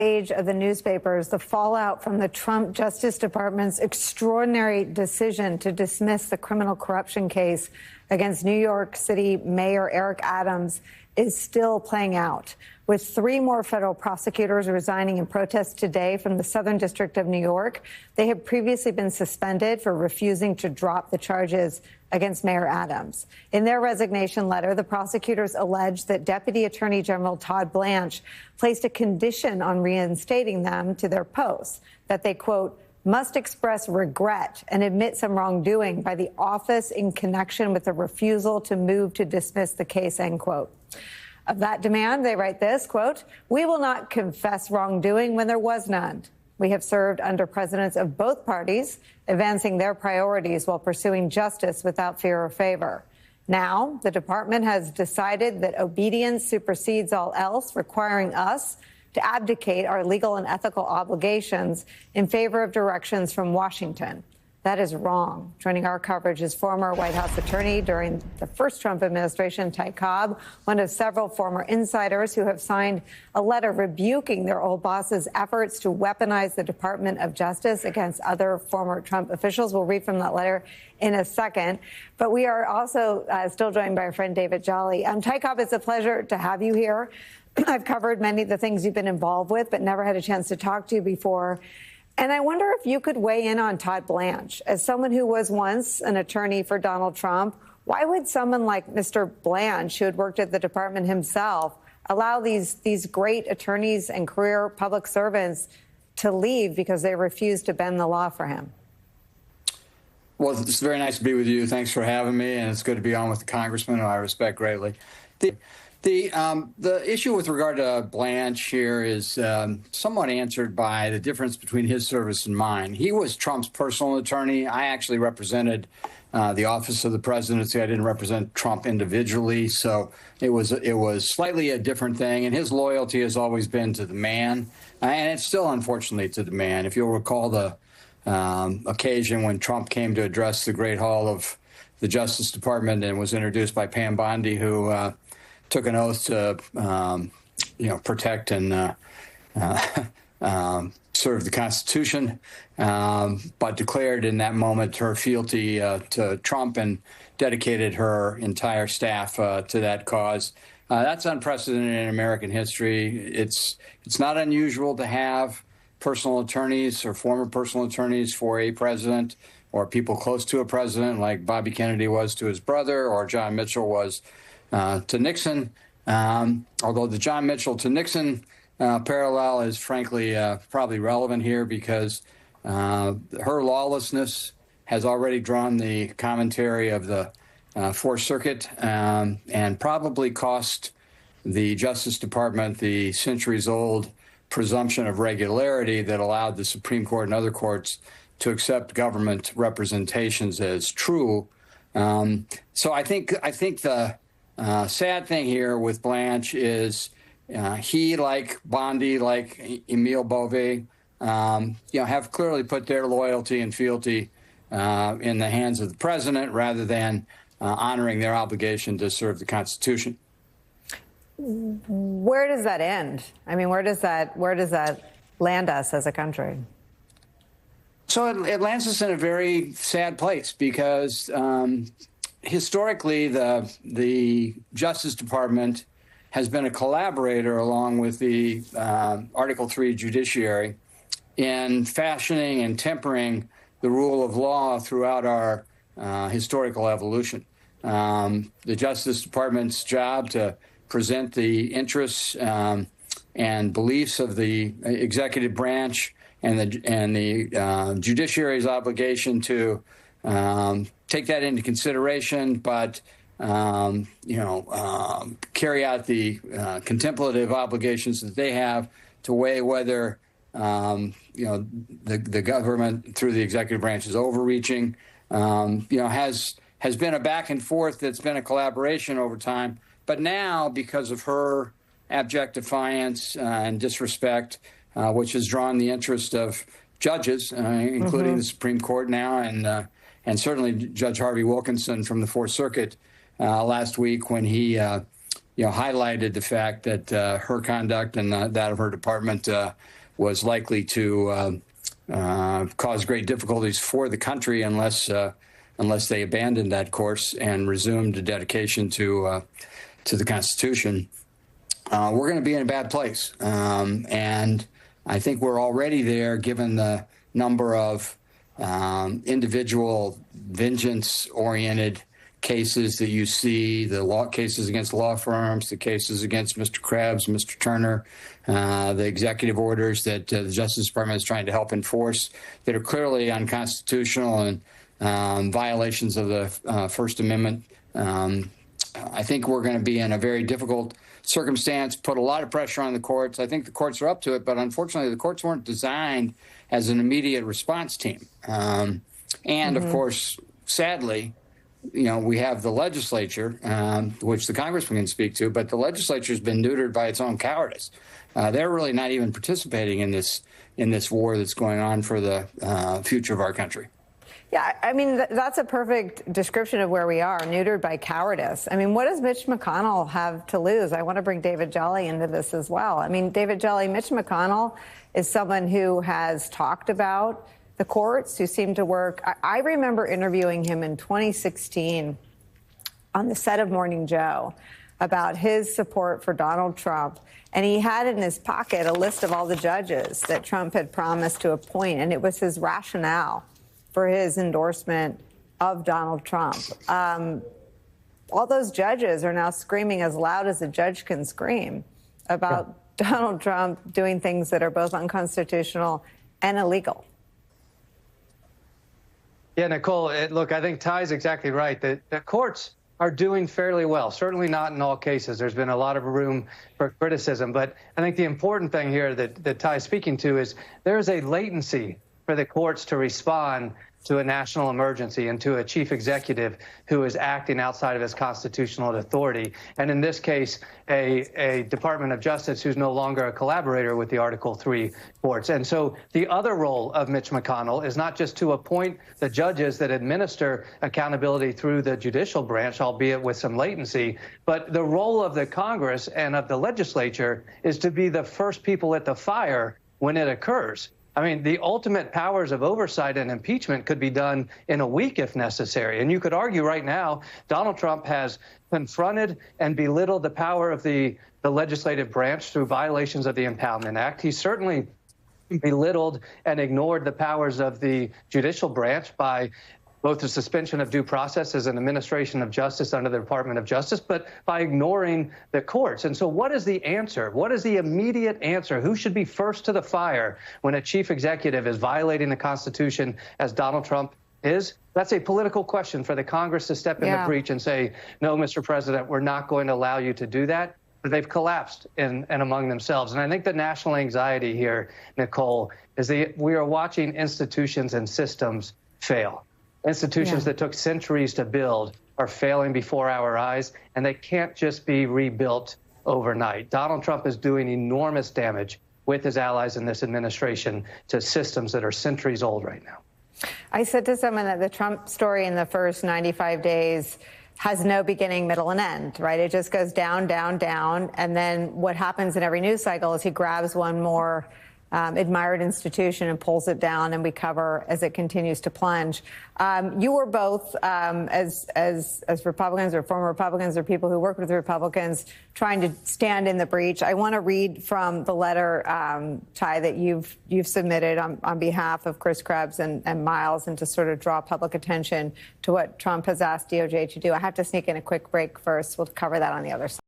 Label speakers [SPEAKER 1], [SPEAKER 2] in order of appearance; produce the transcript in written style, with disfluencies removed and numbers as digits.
[SPEAKER 1] Page of the newspapers, the fallout from the Trump Justice Department's extraordinary decision to dismiss the criminal corruption case against New York City Mayor Eric Adams is still playing out, with 3 more federal prosecutors resigning in protest today from the Southern District of New York. They have previously been suspended for refusing to drop the charges against Mayor Adams. In their resignation letter, the prosecutors allege that Deputy Attorney General Todd Blanche placed a condition on reinstating them to their posts, that they, quote, must express regret and admit some wrongdoing by the office in connection with the refusal to move to dismiss the case, end quote. Of that demand, they write this, quote, we will not confess wrongdoing when there was none. We have served under presidents of both parties, advancing their priorities while pursuing justice without fear or favor. Now, the department has decided that obedience supersedes all else, requiring us to abdicate our legal and ethical obligations in favor of directions from Washington. That is wrong. Joining our coverage is former White House attorney during the first Trump administration, Cobb, one of several former insiders who have signed a letter rebuking their old boss's efforts to weaponize the Department of Justice against other former Trump officials. We'll read from that letter in a second. But we are also still joined by our friend David Jolly. Cobb, it's a pleasure to have you here. I've covered many of the things you've been involved with, but never had a chance to talk to you before. And I wonder if you could weigh in on Todd Blanche. As someone who was once an attorney for Donald Trump, why would someone like Mr. Blanche, who had worked at the department himself, allow these great attorneys and career public servants to leave because they refused to bend the law for him?
[SPEAKER 2] Well, it's very nice to be with you. Thanks for having me, and it's good to be on with the congressman, who I respect greatly. The issue with regard to Blanche here is somewhat answered by the difference between his service and mine. He was Trump's personal attorney. I actually represented the office of the presidency. I didn't represent Trump individually, so it was slightly a different thing. And his loyalty has always been to the man, and it's still, unfortunately, to the man. If you'll recall the occasion when Trump came to address the Great Hall of the Justice Department and was introduced by Pam Bondi, who took an oath to, protect and serve the Constitution, but declared in that moment her fealty to Trump and dedicated her entire staff to that cause. That's unprecedented in American history. It's not unusual to have personal attorneys or former personal attorneys for a president or people close to a president, like Bobby Kennedy was to his brother or John Mitchell was to Nixon, although the John Mitchell to Nixon parallel is frankly probably relevant here because her lawlessness has already drawn the commentary of the Fourth Circuit and probably cost the Justice Department the centuries-old presumption of regularity that allowed the Supreme Court and other courts to accept government representations as true. So I think the sad thing here with Blanche is he, like Bondi, like Emile Beauvais, have clearly put their loyalty and fealty in the hands of the president rather than honoring their obligation to serve the Constitution.
[SPEAKER 1] Where does that end? I mean, where does that land us as a country?
[SPEAKER 2] So it lands us in a very sad place because historically, the Justice Department has been a collaborator along with the Article III judiciary in fashioning and tempering the rule of law throughout our historical evolution. The Justice Department's job to present the interests and beliefs of the executive branch and the judiciary's obligation to take that into consideration, but carry out the contemplative obligations that they have to weigh whether the government through the executive branch is overreaching. Has been a back and forth that's been a collaboration over time, but now because of her abject defiance and disrespect, which has drawn the interest of judges, including the Supreme Court now, and certainly Judge Harvey Wilkinson from the Fourth Circuit last week when he, highlighted the fact that her conduct and that of her department was likely to cause great difficulties for the country unless they abandoned that course and resumed a dedication to the Constitution. We're going to be in a bad place, and I think we're already there, given the number of individual vengeance-oriented cases that you see, the law cases against law firms, the cases against Mr. Krebs, Mr. Turner, the executive orders that the Justice Department is trying to help enforce that are clearly unconstitutional and violations of the First Amendment. I think we're going to be in a very difficult circumstance, put a lot of pressure on the courts. I think the courts are up to it, but unfortunately the courts weren't designed as an immediate response team. And of course, sadly, we have the legislature, which the congressman can speak to, but the legislature has been neutered by its own cowardice. They're really not even participating in this war that's going on for the future of our country.
[SPEAKER 1] Yeah, I mean, that's a perfect description of where we are, neutered by cowardice. I mean, what does Mitch McConnell have to lose? I want to bring David Jolly into this as well. I mean, David Jolly, Mitch McConnell is someone who has talked about the courts, who seem to work. I remember interviewing him in 2016 on the set of Morning Joe about his support for Donald Trump. And he had in his pocket a list of all the judges that Trump had promised to appoint. And it was his rationale for his endorsement of Donald Trump. All those judges are now screaming as loud as a judge can scream about Donald Trump doing things that are both unconstitutional and illegal.
[SPEAKER 3] Yeah, Nicole, look, I think Ty's exactly right. The courts are doing fairly well, certainly not in all cases. There's been a lot of room for criticism. But I think the important thing here that Ty is speaking to is there's a latency for the courts to respond to a national emergency and to a chief executive who is acting outside of his constitutional authority. And in this case, a Department of Justice who's no longer a collaborator with the Article III courts. And so the other role of Mitch McConnell is not just to appoint the judges that administer accountability through the judicial branch, albeit with some latency, but the role of the Congress and of the legislature is to be the first people at the fire when it occurs. I mean, the ultimate powers of oversight and impeachment could be done in a week if necessary. And you could argue right now, Donald Trump has confronted and belittled the power of the legislative branch through violations of the Impoundment Act. He certainly belittled and ignored the powers of the judicial branch by both the suspension of due process as an administration of justice under the Department of Justice, but by ignoring the courts. And so what is the answer? What is the immediate answer? Who should be first to the fire when a chief executive is violating the Constitution as Donald Trump is? That's a political question for the Congress to step in the breach and say, no, Mr. President, we're not going to allow you to do that. But they've collapsed in and among themselves. And I think the national anxiety here, Nicole, is that we are watching institutions and systems fail. Institutions that took centuries to build are failing before our eyes, and they can't just be rebuilt overnight. Donald Trump is doing enormous damage with his allies in this administration to systems that are centuries old right now.
[SPEAKER 1] I said to someone that the Trump story in the first 95 days has no beginning, middle, and end, right? It just goes down, down, down. And then what happens in every news cycle is he grabs one more admired institution and pulls it down, and we cover as it continues to plunge. You were both, as Republicans or former Republicans or people who work with Republicans, trying to stand in the breach. I want to read from the letter, Ty, that you've submitted on behalf of Chris Krebs and Miles, and to sort of draw public attention to what Trump has asked DOJ to do. I have to sneak in a quick break first. We'll cover that on the other side.